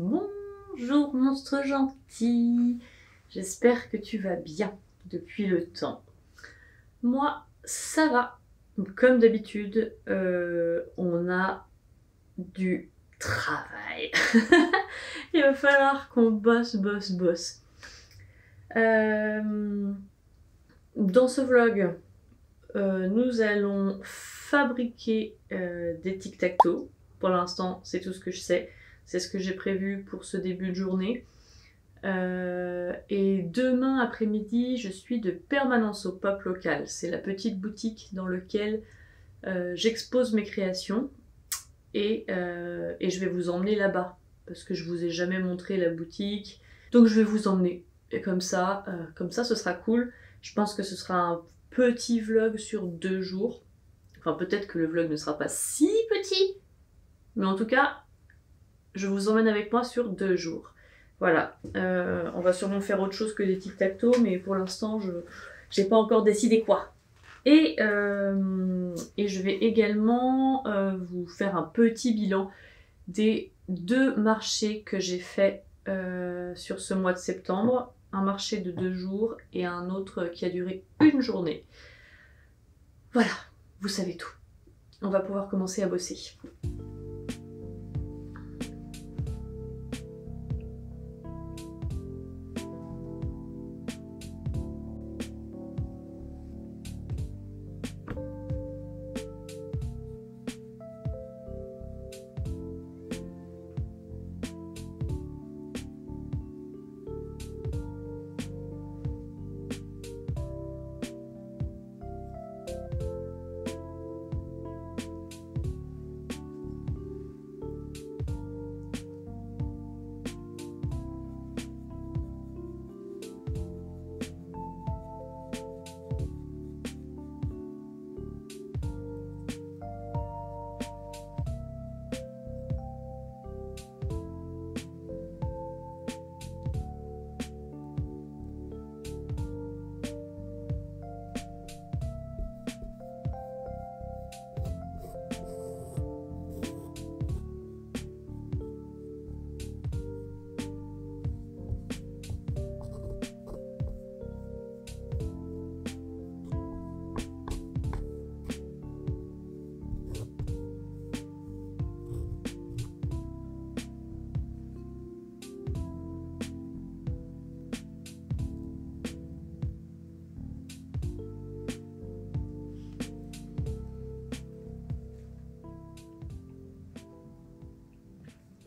Bonjour monstre gentil, j'espère que tu vas bien depuis le temps. Moi, ça va. Comme d'habitude, on a du travail. Il va falloir qu'on bosse. Dans ce vlog, nous allons fabriquer des tic-tac-toe. Pour l'instant, c'est tout ce que je sais. C'est ce que j'ai prévu pour ce début de journée. Et demain après-midi, je suis de permanence au Pop Local. C'est la petite boutique dans laquelle j'expose mes créations. Et je vais vous emmener là-bas. Parce que je vous ai jamais montré la boutique. Donc je vais vous emmener. Et comme ça, ce sera cool. Je pense que ce sera un petit vlog sur 2 jours. Enfin, peut-être que le vlog ne sera pas si petit. Mais en tout cas, je vous emmène avec moi sur 2 jours. Voilà. On va sûrement faire autre chose que des tic-tac-toe, mais pour l'instant, je n'ai pas encore décidé quoi. Et je vais également vous faire un petit bilan des 2 marchés que j'ai fait sur ce mois de septembre. Un marché de 2 jours et un autre qui a duré 1 journée. Voilà, vous savez tout. On va pouvoir commencer à bosser.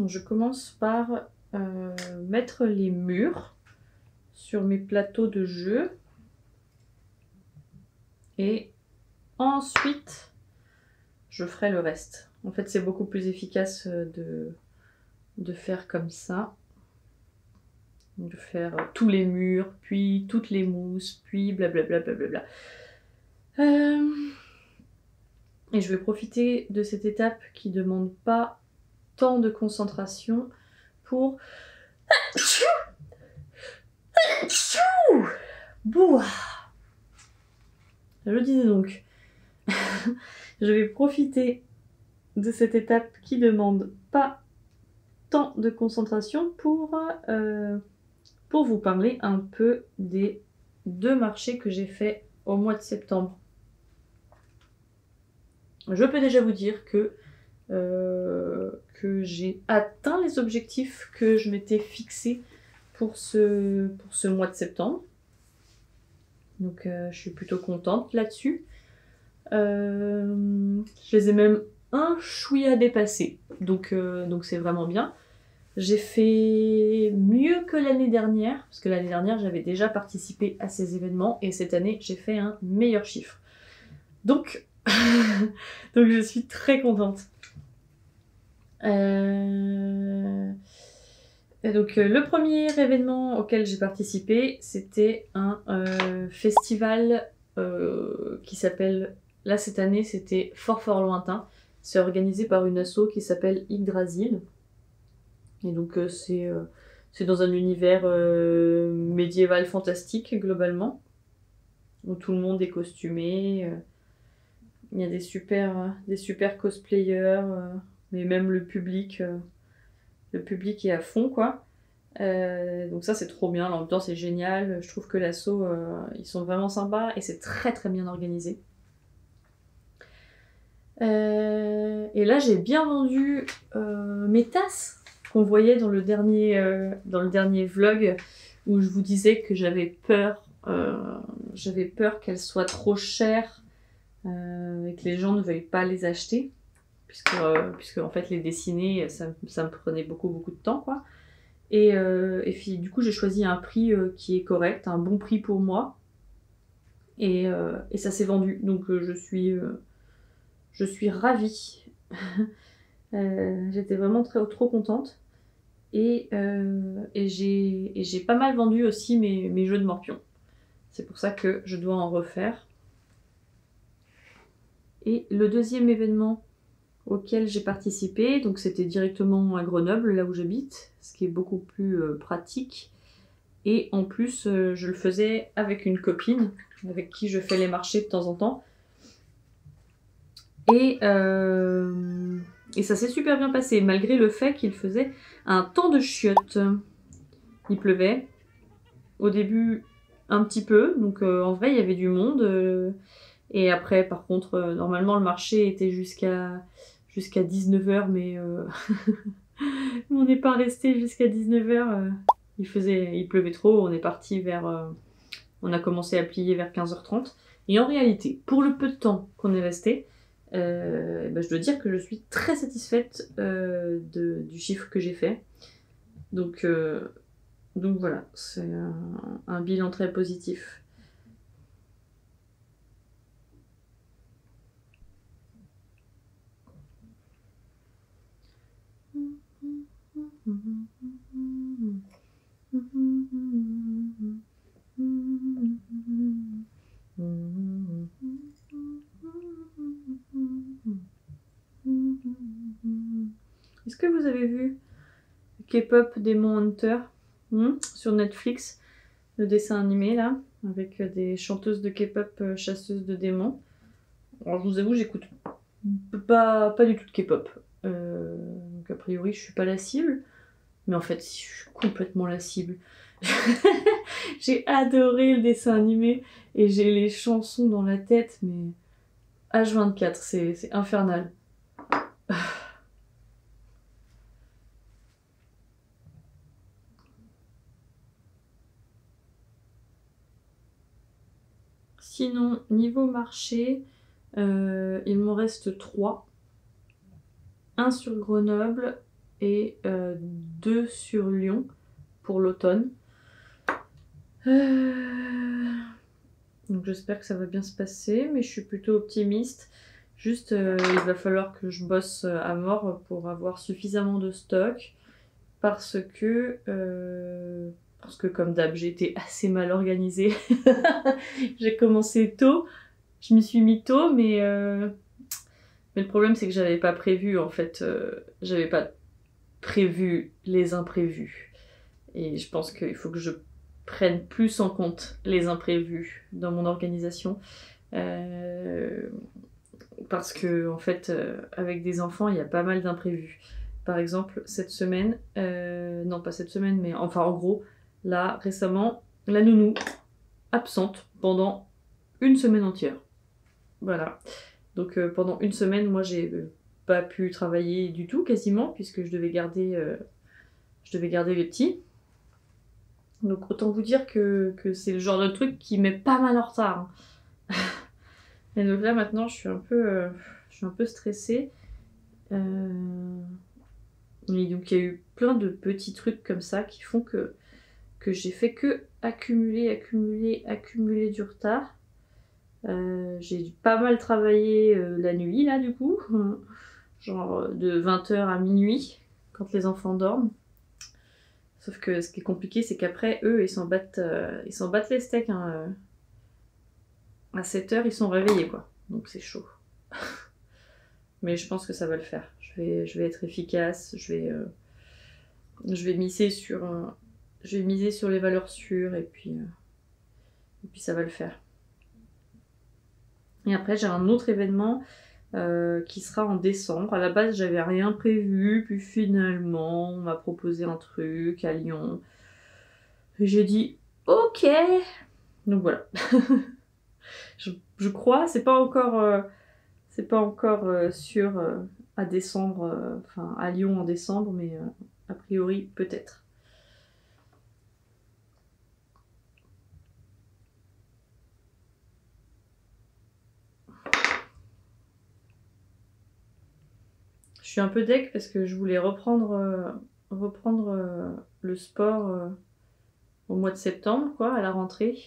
Je commence par mettre les murs sur mes plateaux de jeu et ensuite je ferai le reste. En fait, c'est beaucoup plus efficace de faire comme ça, de faire tous les murs, puis toutes les mousses, puis blablabla. Et je vais profiter de cette étape qui demande pas tant de concentration pour Bouah. Je disais donc, je vais profiter de cette étape qui demande pas tant de concentration pour vous parler un peu des 2 marchés que j'ai fait au mois de septembre. Je peux déjà vous dire que j'ai atteint les objectifs que je m'étais fixés pour ce mois de septembre. Donc je suis plutôt contente là-dessus. Je les ai même un chouïa dépassés. Donc c'est vraiment bien. J'ai fait mieux que l'année dernière, parce que l'année dernière j'avais déjà participé à ces événements et cette année j'ai fait un meilleur chiffre. Donc, donc je suis très contente. Et donc le premier événement auquel j'ai participé, c'était un festival qui s'appelle, là cette année c'était Fort Lointain. C'est organisé par une asso qui s'appelle Yggdrasil. Et donc c'est dans un univers médiéval fantastique globalement, où tout le monde est costumé. Il y a des super cosplayers, mais même le public le public est à fond, quoi. Donc ça c'est trop bien, l'ambiance est géniale, je trouve que l'asso ils sont vraiment sympas et c'est très très bien organisé. Et là j'ai bien vendu mes tasses qu'on voyait dans le dernier vlog où je vous disais que j'avais peur qu'elles soient trop chères et que les gens ne veuillent pas les acheter puisque en fait les dessiner ça me prenait beaucoup de temps, quoi. Et puis du coup j'ai choisi un prix qui est correct, un bon prix pour moi. Et ça s'est vendu. Donc je suis ravie. J'étais vraiment trop contente. Et j'ai pas mal vendu aussi mes jeux de morpions. C'est pour ça que je dois en refaire. Et le deuxième événement auquel j'ai participé, donc c'était directement à Grenoble, là où j'habite, ce qui est beaucoup plus pratique. Et en plus, je le faisais avec une copine, avec qui je fais les marchés de temps en temps. Et ça s'est super bien passé, malgré le fait qu'il faisait un temps de chiottes. Il pleuvait. Au début, un petit peu, donc en vrai, il y avait du monde. Et après, par contre, normalement, le marché était jusqu'à 19h, mais on n'est pas resté jusqu'à 19h. Il pleuvait trop, on est parti on a commencé à plier vers 15h30. Et en réalité, pour le peu de temps qu'on est resté, je dois dire que je suis très satisfaite du chiffre que j'ai fait. Donc voilà, c'est un bilan très positif. Est-ce que vous avez vu K-pop Demon Hunter sur Netflix, le dessin animé là, avec des chanteuses de K-pop chasseuses de démons? Alors je vous avoue, j'écoute pas du tout de K-pop. Donc a priori, je suis pas la cible. Mais en fait, si, je suis complètement la cible. J'ai adoré le dessin animé et j'ai les chansons dans la tête, mais H24, c'est infernal. Sinon, niveau marché, il m'en reste 3. Un sur Grenoble et 2 sur Lyon pour l'automne. Donc j'espère que ça va bien se passer, mais je suis plutôt optimiste. Juste, il va falloir que je bosse à mort pour avoir suffisamment de stock. Parce que comme d'hab, j'ai été assez mal organisée. J'ai commencé tôt, je m'y suis mis tôt, mais le problème c'est que j'avais pas prévu, en fait. J'avais pas prévu les imprévus. Et je pense qu'il faut que je prenne plus en compte les imprévus dans mon organisation. Parce que, en fait, avec des enfants, il y a pas mal d'imprévus. Par exemple, cette semaine, non pas cette semaine, mais enfin en gros, là, récemment, la nounou, absente pendant une semaine entière. Voilà. Donc pendant une semaine, moi, j'ai pas pu travailler du tout, quasiment, puisque je devais garder les petits. Donc autant vous dire que c'est le genre de truc qui met pas mal en retard. Et donc là, maintenant, je suis un peu stressée. Et donc il y a eu plein de petits trucs comme ça qui font que j'ai fait que accumuler du retard. J'ai pas mal travaillé la nuit là du coup, genre de 20h à minuit quand les enfants dorment. Sauf que ce qui est compliqué c'est qu'après eux ils s'en battent les steaks hein, à 7h ils sont réveillés quoi, donc c'est chaud. Mais je pense que ça va le faire. Je vais être efficace, je vais miser sur les valeurs sûres et puis ça va le faire. Et après j'ai un autre événement qui sera en décembre. À la base, j'avais rien prévu, puis finalement, on m'a proposé un truc à Lyon. Et j'ai dit ok. Donc voilà. je crois, c'est pas encore sûr à décembre, enfin à Lyon en décembre, mais a priori peut-être. Je suis un peu deg parce que je voulais reprendre le sport au mois de septembre, quoi, à la rentrée.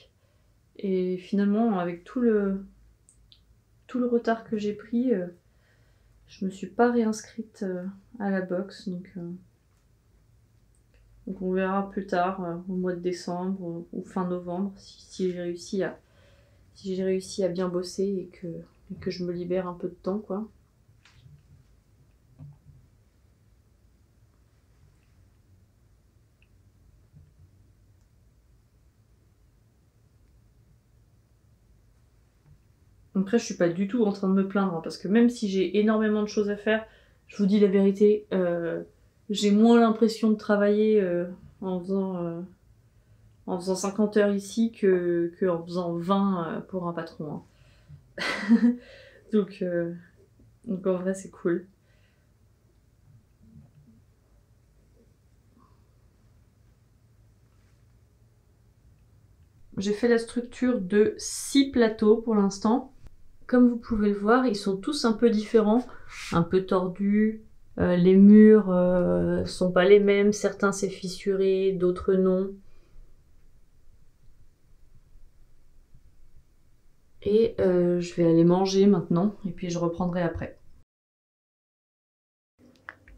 Et finalement, avec tout le retard que j'ai pris, je me suis pas réinscrite à la boxe. Donc on verra plus tard, au mois de décembre ou fin novembre, si j'ai réussi à bien bosser et que je me libère un peu de temps, quoi. Après, je suis pas du tout en train de me plaindre, hein, parce que même si j'ai énormément de choses à faire, je vous dis la vérité, j'ai moins l'impression de travailler en faisant 50 heures ici que en faisant 20 pour un patron, hein. donc en vrai, c'est cool. J'ai fait la structure de 6 plateaux pour l'instant. Comme vous pouvez le voir, ils sont tous un peu différents, un peu tordus. Les murs sont pas les mêmes, certains c'est fissuré, d'autres non. Et je vais aller manger maintenant, et puis je reprendrai après.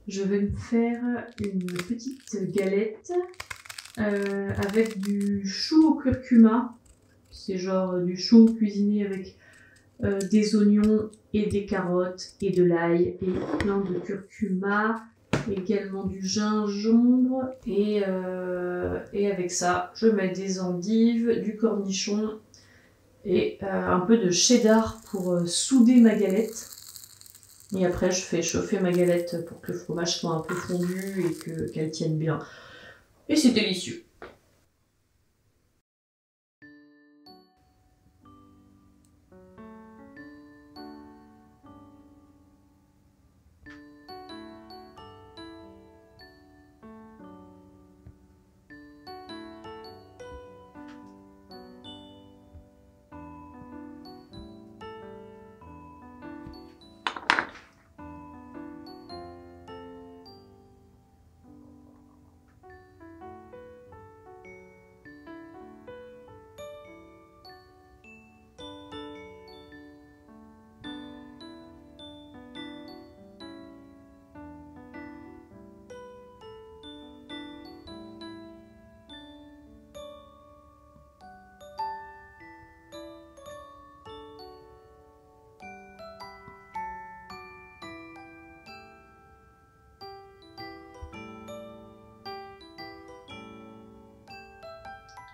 Je vais me faire une petite galette avec du chou au curcuma. C'est genre du chou cuisiné avec des oignons et des carottes et de l'ail et plein de curcuma, également du gingembre et avec ça je mets des endives, du cornichon et un peu de cheddar pour souder ma galette. Et après je fais chauffer ma galette pour que le fromage soit un peu fondu et qu'elle tienne bien. Et c'est délicieux.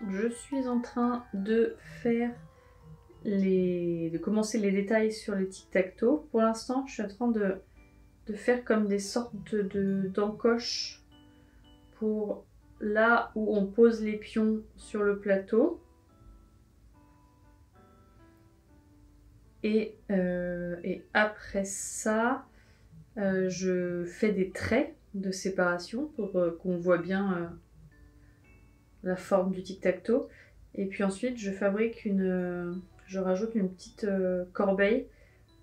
Je suis en train de commencer les détails sur les tic-tac-toe. Pour l'instant, je suis en train de faire comme des sortes d'encoches pour là où on pose les pions sur le plateau. Et après ça, je fais des traits de séparation pour qu'on voit bien la forme du tic-tac-toe. Et puis ensuite, je rajoute une petite corbeille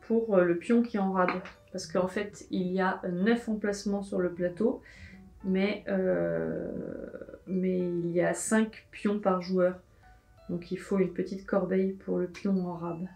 pour le pion qui enrade. Parce qu'en fait, il y a 9 emplacements sur le plateau, mais il y a 5 pions par joueur. Donc il faut une petite corbeille pour le pion en rab.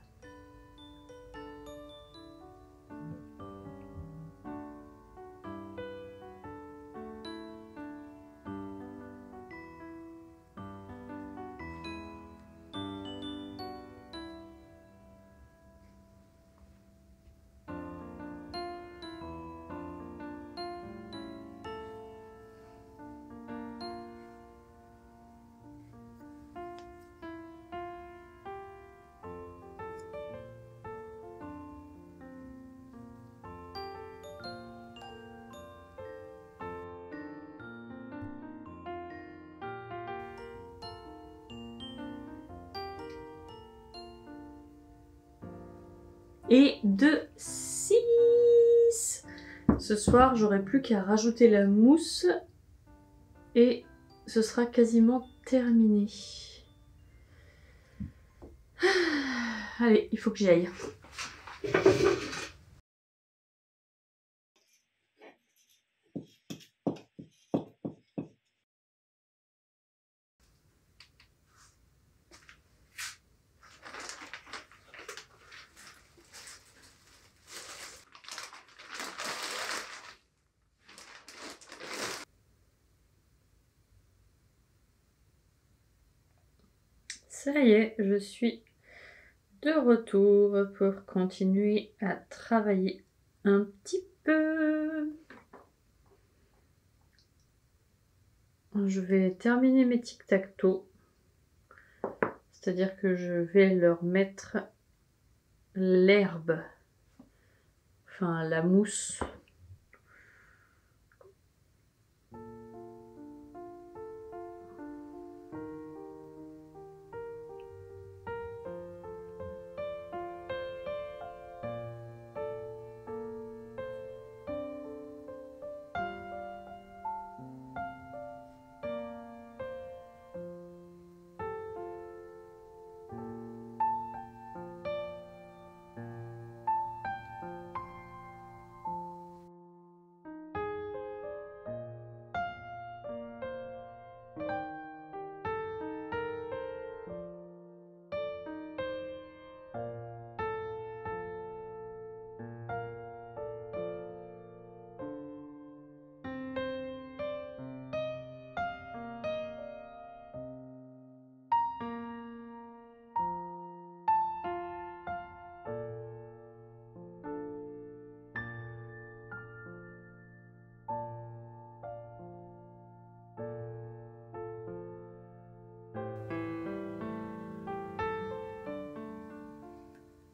et de 6. Ce soir, j'aurai plus qu'à rajouter la mousse et ce sera quasiment terminé. Allez, il faut que j'y aille. Ça y est, je suis de retour pour continuer à travailler un petit peu. Je vais terminer mes tic-tac-toe, c'est-à-dire que je vais leur mettre l'herbe, enfin la mousse.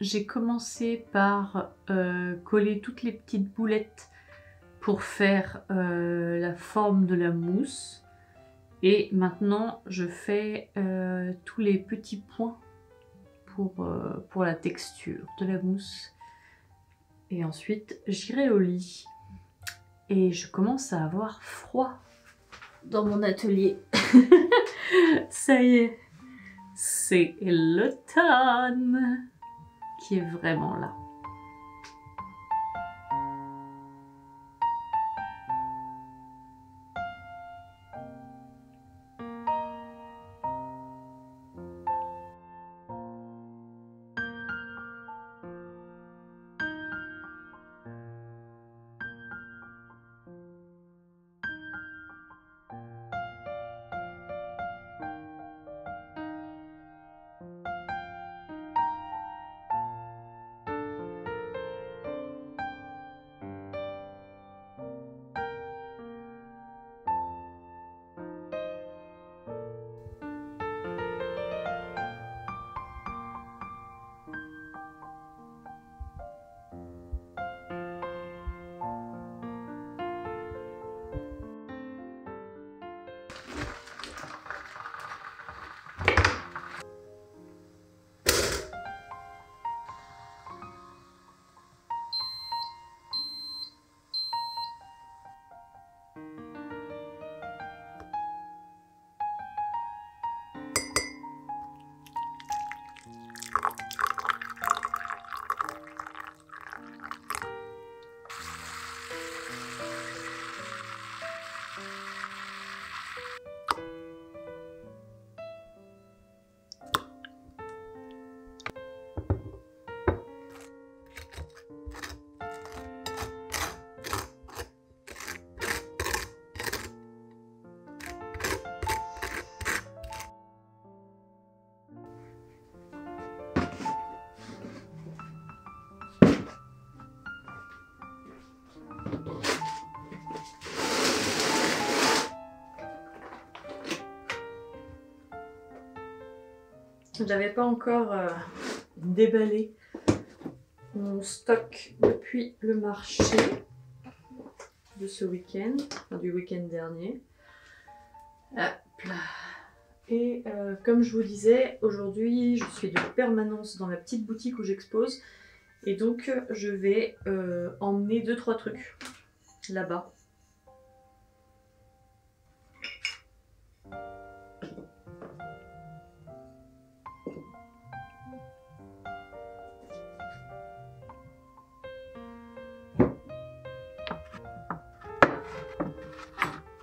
J'ai commencé par coller toutes les petites boulettes pour faire la forme de la mousse. Et maintenant, je fais tous les petits points pour la texture de la mousse. Et ensuite, j'irai au lit. Et je commence à avoir froid dans mon atelier. Ça y est, c'est l'automne qui est vraiment là. Je n'avais pas encore déballé mon stock depuis le marché de ce week-end, enfin du week-end dernier. Hop là. Et comme je vous disais, aujourd'hui je suis de permanence dans la petite boutique où j'expose Et donc je vais emmener 2-3 trucs là-bas.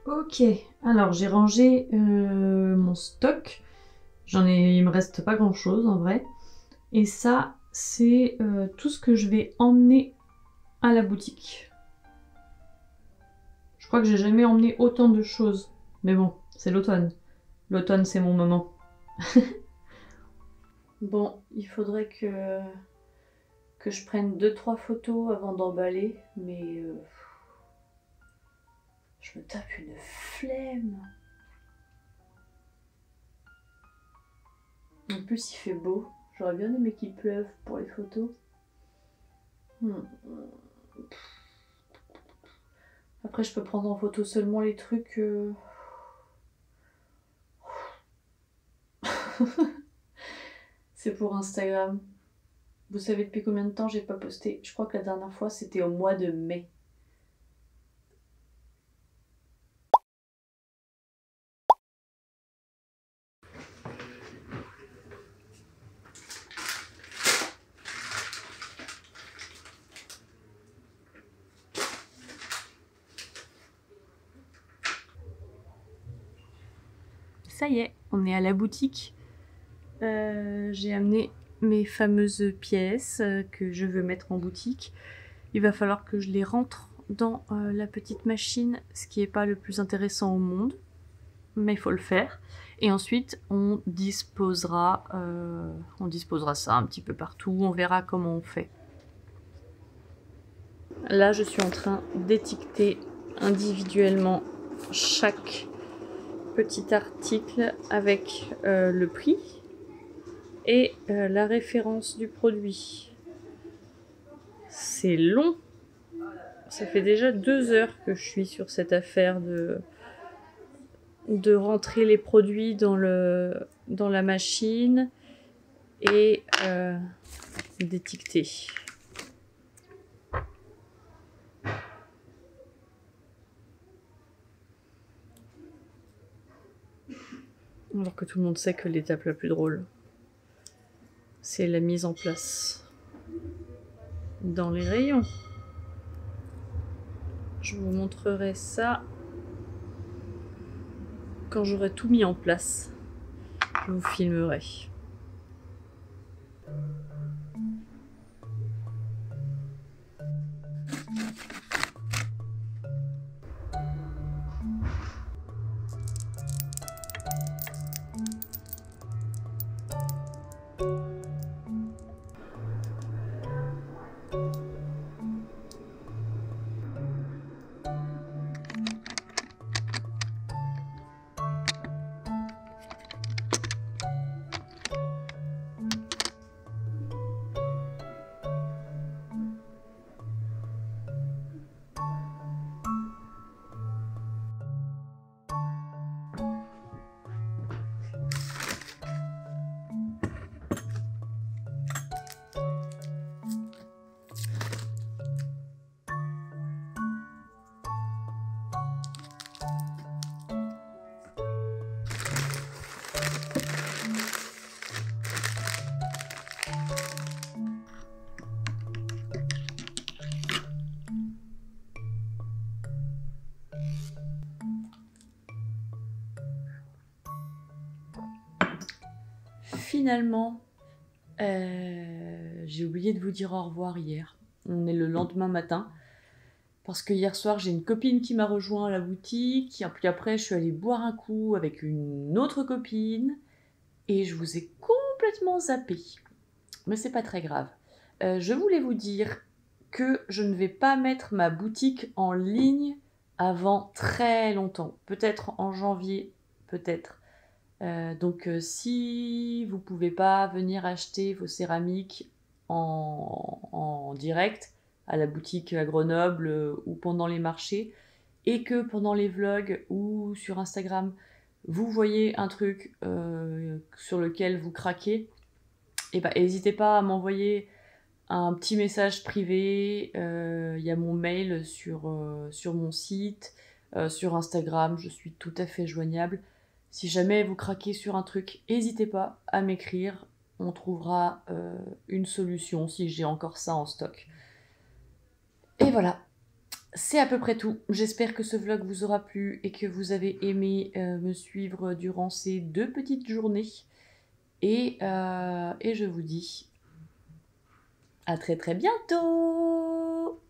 Ok, alors j'ai rangé mon stock. Il me reste pas grand chose en vrai. Et ça, c'est tout ce que je vais emmener à la boutique. Je crois que j'ai jamais emmené autant de choses. Mais bon, c'est l'automne. L'automne, c'est mon moment. Bon, il faudrait que je prenne 2-3 photos avant d'emballer. Mais je me tape une flemme. En plus, il fait beau. J'aurais bien aimé qu'il pleuve pour les photos. Après, je peux prendre en photo seulement les trucs... C'est pour Instagram. Vous savez depuis combien de temps j'ai pas posté? Je crois que la dernière fois, c'était au mois de mai. Ça y est, on est à la boutique. J'ai amené mes fameuses pièces que je veux mettre en boutique. Il va falloir que je les rentre dans la petite machine, ce qui n'est pas le plus intéressant au monde, mais il faut le faire. Et ensuite, on disposera ça un petit peu partout. On verra comment on fait. Là, je suis en train d'étiqueter individuellement chaque petit article avec le prix et la référence du produit. C'est long. Ça fait déjà 2 heures que je suis sur cette affaire de rentrer les produits dans la machine et d'étiqueter. Alors que tout le monde sait que l'étape la plus drôle, c'est la mise en place dans les rayons. Je vous montrerai ça quand j'aurai tout mis en place. Je vous filmerai. Finalement, j'ai oublié de vous dire au revoir hier. On est le lendemain matin. Parce que hier soir, j'ai une copine qui m'a rejoint à la boutique. Et puis après, je suis allée boire un coup avec une autre copine. Et je vous ai complètement zappé. Mais c'est pas très grave. Je voulais vous dire que je ne vais pas mettre ma boutique en ligne avant très longtemps. Peut-être en janvier, peut-être. Donc si vous pouvez pas venir acheter vos céramiques en direct à la boutique à Grenoble ou pendant les marchés, et que pendant les vlogs ou sur Instagram, vous voyez un truc sur lequel vous craquez, et ben n'hésitez pas à m'envoyer un petit message privé. Il y a mon mail sur mon site. Sur Instagram, je suis tout à fait joignable. Si jamais vous craquez sur un truc, n'hésitez pas à m'écrire. On trouvera une solution si j'ai encore ça en stock. Et voilà, c'est à peu près tout. J'espère que ce vlog vous aura plu et que vous avez aimé me suivre durant ces 2 petites journées. Et je vous dis à très très bientôt!